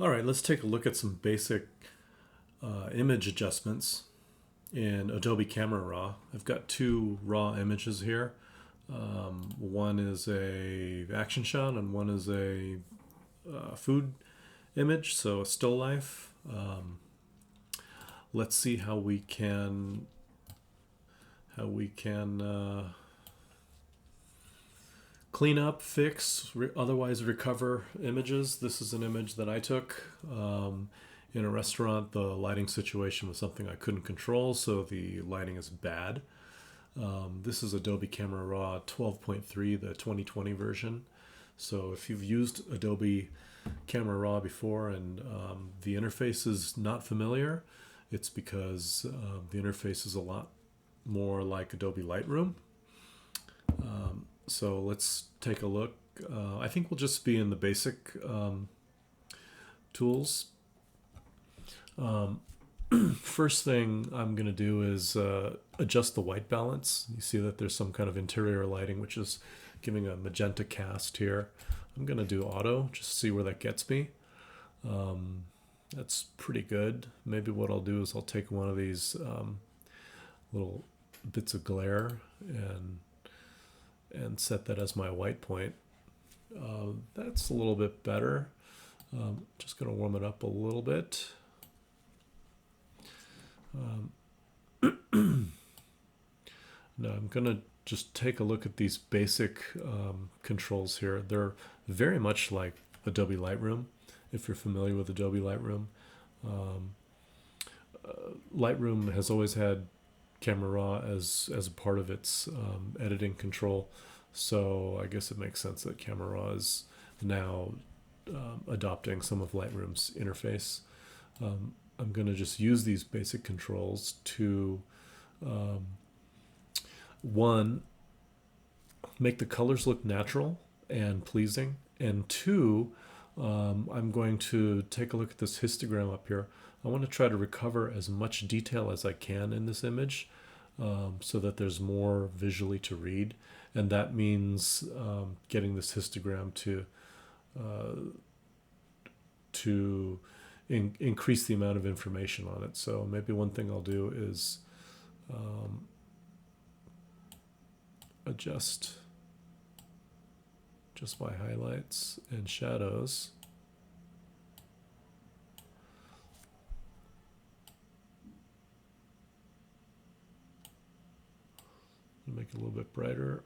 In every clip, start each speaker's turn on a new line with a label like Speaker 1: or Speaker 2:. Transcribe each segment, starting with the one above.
Speaker 1: All right, let's take a look at some basic image adjustments in Adobe Camera Raw. I've got two raw images here. One is a action shot and one is a food image, so a still life. Let's see how we can clean up, fix, otherwise recover images. This is an image that I took in a restaurant. The lighting situation was something I couldn't control, so the lighting is bad. This is Adobe Camera Raw 12.3, the 2020 version. So if you've used Adobe Camera Raw before and the interface is not familiar, it's because the interface is a lot more like Adobe Lightroom. So let's take a look. I think we'll just be in the basic tools. First thing I'm going to do is adjust the white balance. You see that there's some kind of interior lighting which is giving a magenta cast here. I'm going to do auto, just see where that gets me. That's pretty good. Maybe what I'll do is I'll take one of these little bits of glare and set that as my white point. That's a little bit better. Just going to warm it up a little bit. Now I'm going to just take a look at these basic controls here. They're very much like Adobe Lightroom, if you're familiar with Adobe Lightroom. Lightroom has always had Camera Raw as a part of its editing control, so I guess it makes sense that Camera Raw is now adopting some of Lightroom's interface. I'm going to just use these basic controls to one, make the colors look natural and pleasing, and two, I'm going to take a look at this histogram up here. I want to try to recover as much detail as I can in this image so that there's more visually to read, and that means getting this histogram to increase the amount of information on it. So maybe one thing I'll do is adjust just my highlights and shadows. Make it a little bit brighter.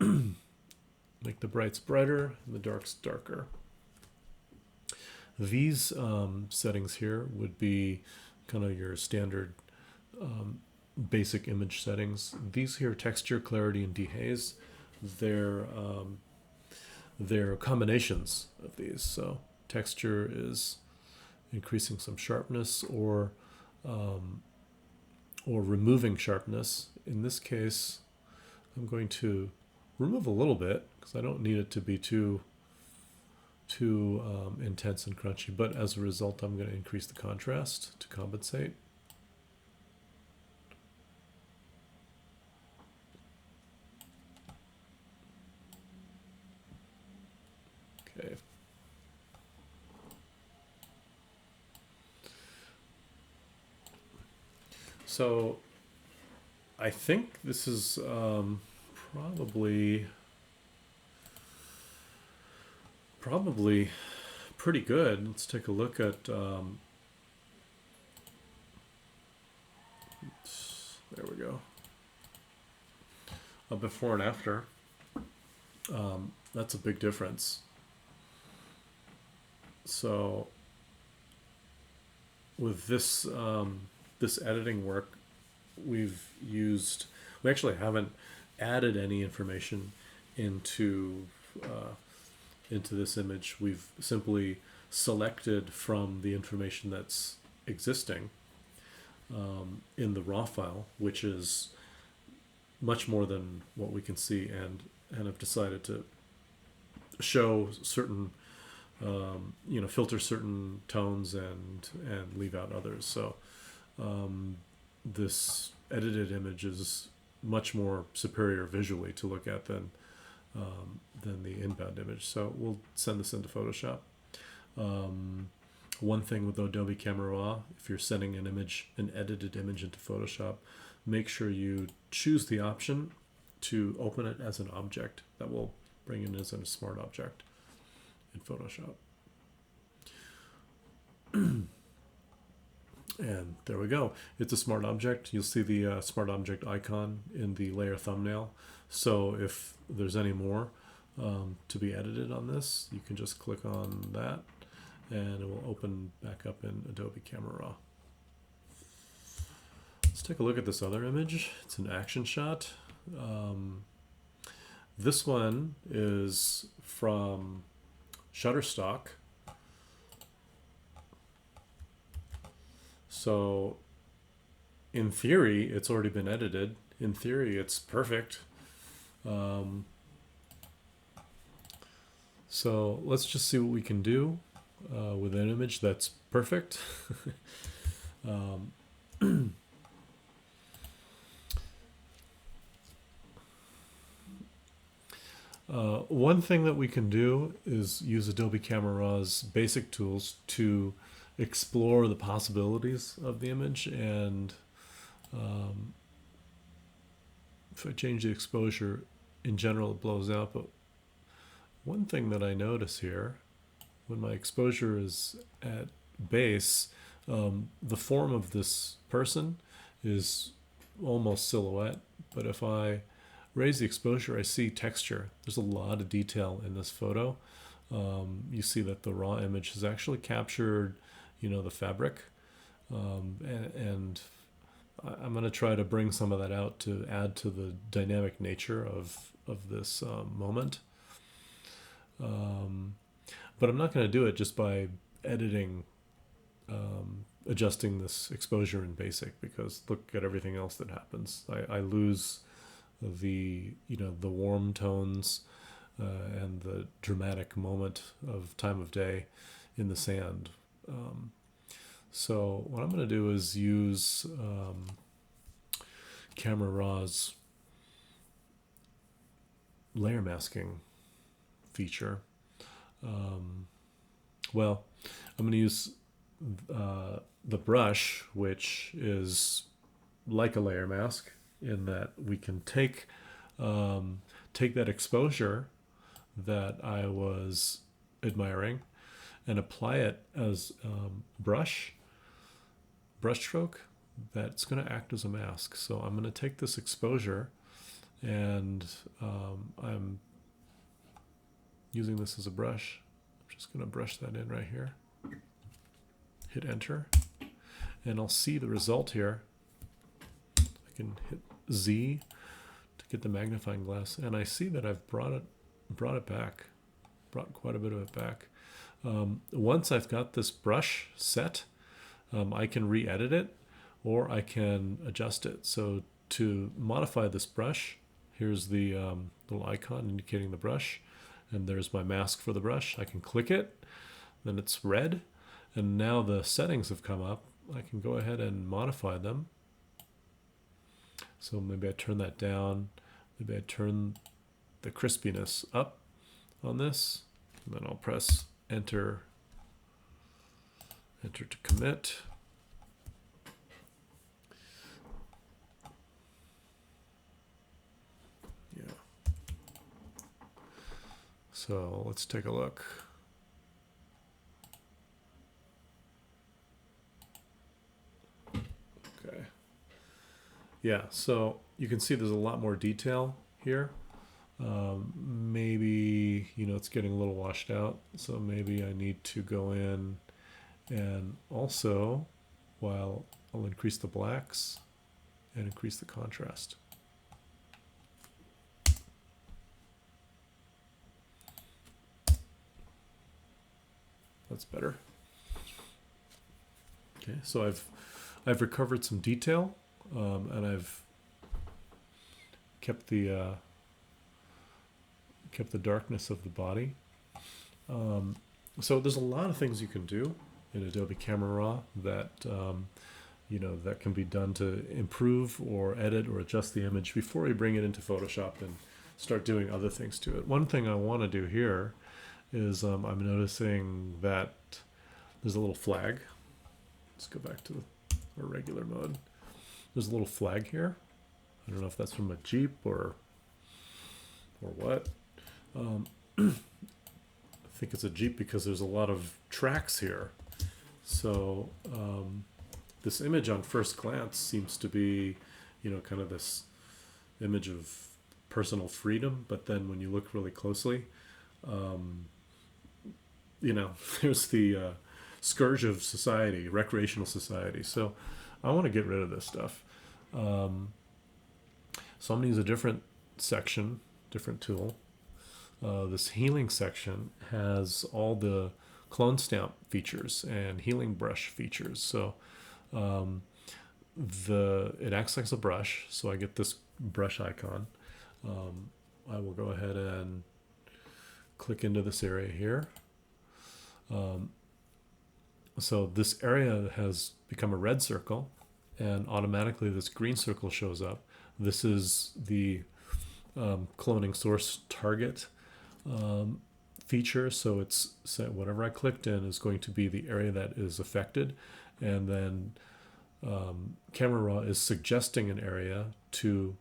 Speaker 1: Make the brights brighter and the darks darker. These settings here would be kind of your standard basic image settings. These here, texture, clarity, and dehaze, they're combinations of these. So texture is increasing some sharpness or removing sharpness. In this case, I'm going to remove a little bit because I don't need it to be too intense and crunchy, but as a result I'm going to increase the contrast to compensate. Okay. So I think this is probably pretty good. Let's take a look at there we go, a before and after. That's a big difference. So with this this editing work, we actually haven't added any information into this image. We've simply selected from the information that's existing in the raw file, which is much more than what we can see, and have decided to show certain filter certain tones and leave out others. So this edited image is much more superior visually to look at than the inbound image. So we'll send this into Photoshop. One thing with Adobe Camera Raw, if you're sending an image, an edited image into Photoshop, make sure you choose the option to open it as an object. That will bring it as a smart object in Photoshop. And there we go. It's a smart object. You'll see the smart object icon in the layer thumbnail. So if there's any more to be edited on this, you can just click on that and it will open back up in Adobe Camera Raw. Let's take a look at this other image. It's an action shot. This one is from Shutterstock. So in theory, it's already been edited. In theory, it's perfect. So let's just see what we can do with an image that's perfect. One thing that we can do is use Adobe Camera Raw's basic tools to explore the possibilities of the image. And if I change the exposure, in general it blows out. But one thing that I notice here, when my exposure is at base, the form of this person is almost silhouette. But if I raise the exposure, I see texture. There's a lot of detail in this photo. You see that the raw image has actually captured, the fabric. And I'm going to try to bring some of that out to add to the dynamic nature of this moment. But I'm not going to do it just by editing, adjusting this exposure in basic, because look at everything else that happens. I lose the warm tones and the dramatic moment of time of day in the sand. So what I'm going to do is use Camera Raw's layer masking feature. Well, I'm going to use the brush, which is like a layer mask, in that we can take that exposure that I was admiring and apply it as brush stroke that's going to act as a mask. So I'm going to take this exposure and I'm using this as a brush. I'm just going to brush that in right here. Hit enter and I'll see the result here. I can hit Z to get the magnifying glass, and I see that I've brought it back, brought quite a bit of it back. Once I've got this brush set, I can re-edit it or I can adjust it. So to modify this brush, here's the little icon indicating the brush, and there's my mask for the brush. I can click it, then it's red, and now the settings have come up. I can go ahead and modify them. So maybe I turn that down, maybe I turn the crispiness up on this, and then I'll press enter to commit. Yeah. So let's take a look. Okay. Yeah, so you can see there's a lot more detail here. Maybe, it's getting a little washed out. So maybe I need to go in and also, I'll increase the blacks and increase the contrast. That's better. Okay, so I've recovered some detail, and I've kept the darkness of the body. So there's a lot of things you can do in Adobe Camera Raw that that can be done to improve or edit or adjust the image before we bring it into Photoshop and start doing other things to it. One thing I want to do here is I'm noticing that there's a little flag. Let's go back to our regular mode. There's a little flag here. I don't know if that's from a Jeep or what. I think it's a Jeep because there's a lot of tracks here. So this image on first glance seems to be, kind of this image of personal freedom. But then when you look really closely, there's the scourge of society, recreational society. So I want to get rid of this stuff. So I'm going to use a different section, different tool. This healing section has all the clone stamp features and healing brush features. So it acts like a brush. So I get this brush icon. I will go ahead and click into this area here. So this area has become a red circle, and automatically this green circle shows up. This is the cloning source target feature. So it's whatever I clicked in is going to be the area that is affected, and then Camera Raw is suggesting an area to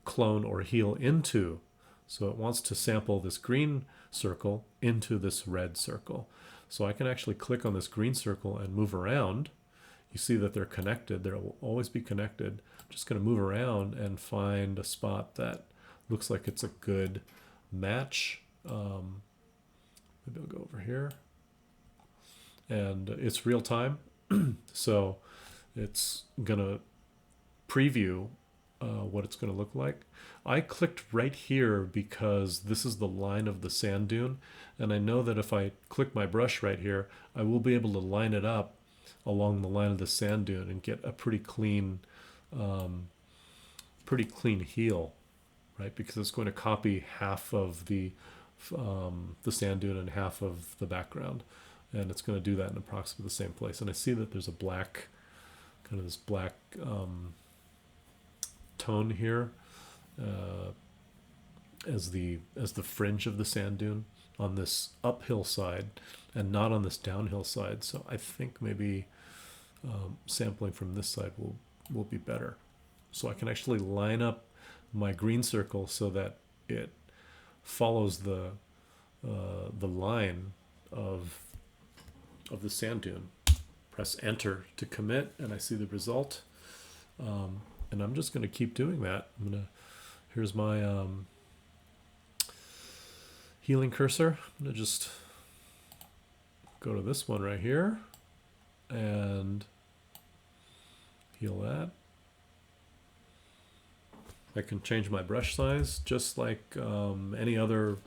Speaker 1: clone or heal into. So it wants to sample this green circle into this red circle. So I can actually click on this green circle and move around. You see that they're connected. They'll always be connected. I'm just going to move around and find a spot that looks like it's a good match. Maybe I'll go over here. And it's real time. So it's going to preview what it's going to look like. I clicked right here because this is the line of the sand dune, and I know that if I click my brush right here, I will be able to line it up along the line of the sand dune and get a pretty clean heel, right? Because it's going to copy half of the sand dune and half of the background, and it's going to do that in approximately the same place. And I see that there's a black, kind of this black tone here as the fringe of the sand dune on this uphill side and not on this downhill side. So I think maybe sampling from this side will be better. So I can actually line up my green circle so that it follows the line of the sand dune. Press enter to commit, and I see the result. And I'm just going to keep doing that. Here's my healing cursor. I'm going to just go to this one right here and heal that. I can change my brush size just like any other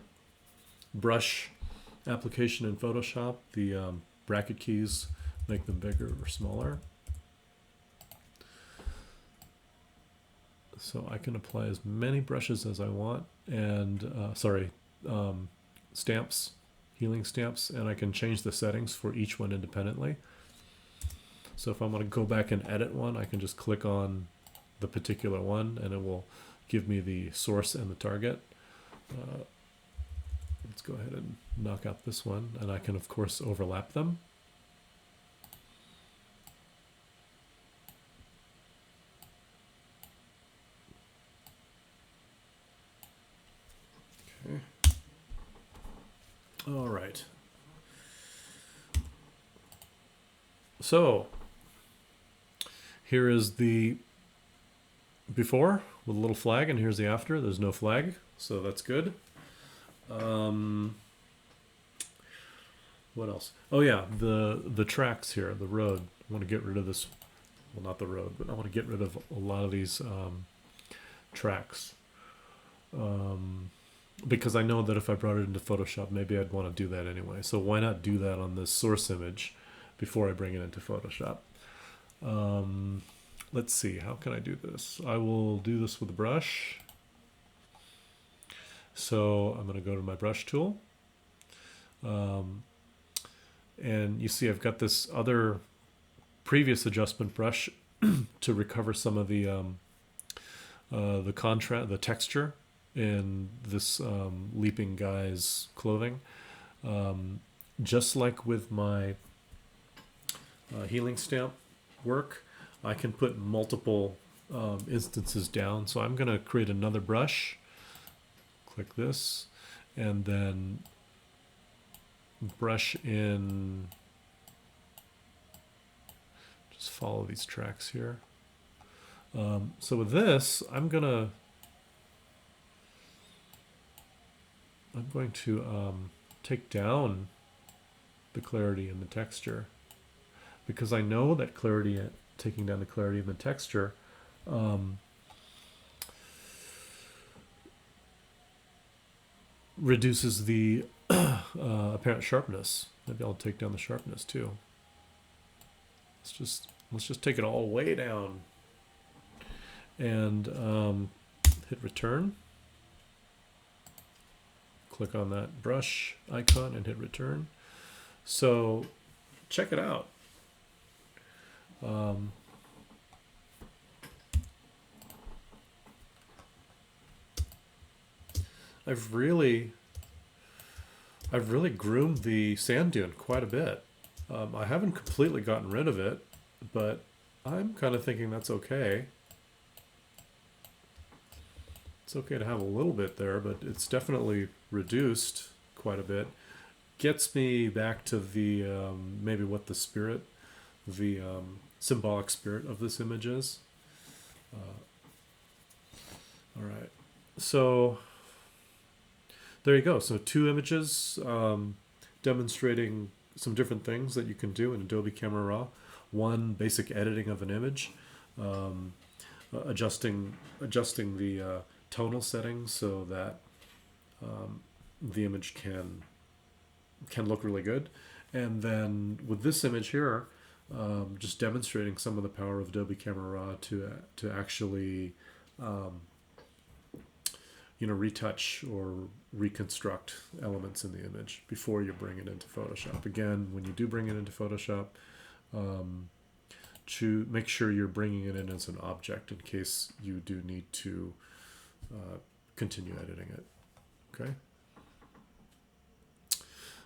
Speaker 1: brush application in Photoshop. The bracket keys make them bigger or smaller. So I can apply as many brushes as I want, and stamps, healing stamps, and I can change the settings for each one independently. So if I want to go back and edit one, I can just click on the particular one and it will give me the source and the target. Let's go ahead and knock out this one, and I can of course overlap them. Okay. All right. So here is the before with a little flag, and here's the after. There's no flag, so that's good. What else? Oh yeah, the tracks here, the road. I want to get rid of this. Well, not the road, but I want to get rid of a lot of these tracks. Because I know that if I brought it into Photoshop, maybe I'd want to do that anyway. So why not do that on this source image before I bring it into Photoshop? Let's see, how can I do this? I will do this with a brush. So I'm going to go to my brush tool. And you see I've got this other previous adjustment brush to recover some of the contrast, the texture in this leaping guy's clothing. Just like with my healing stamp work, I can put multiple instances down. So I'm going to create another brush, click this, and then brush in, just follow these tracks here. So with this, I'm going to take down the clarity and the texture, because I know that clarity, taking down the clarity and the texture, reduces the apparent sharpness. Maybe I'll take down the sharpness too. Let's just take it all way down, and hit return. Click on that brush icon and hit return. So check it out. I've really groomed the sand dune quite a bit. I haven't completely gotten rid of it, but I'm kind of thinking that's okay. It's okay to have a little bit there, but it's definitely reduced quite a bit. Gets me back to the maybe what the spirit, the symbolic spirit of this image is. All right, so there you go. So 2 images demonstrating some different things that you can do in Adobe Camera Raw. One, basic editing of an image, adjusting the tonal settings so that the image can look really good. And then with this image here, just demonstrating some of the power of Adobe Camera Raw to actually retouch or reconstruct elements in the image before you bring it into Photoshop. Again, when you do bring it into Photoshop, make sure you're bringing it in as an object in case you do need to continue editing it. Okay?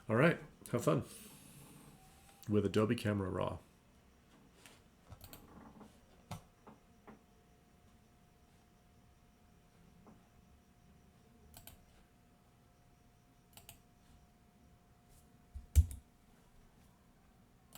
Speaker 1: All right. Have fun with Adobe Camera Raw.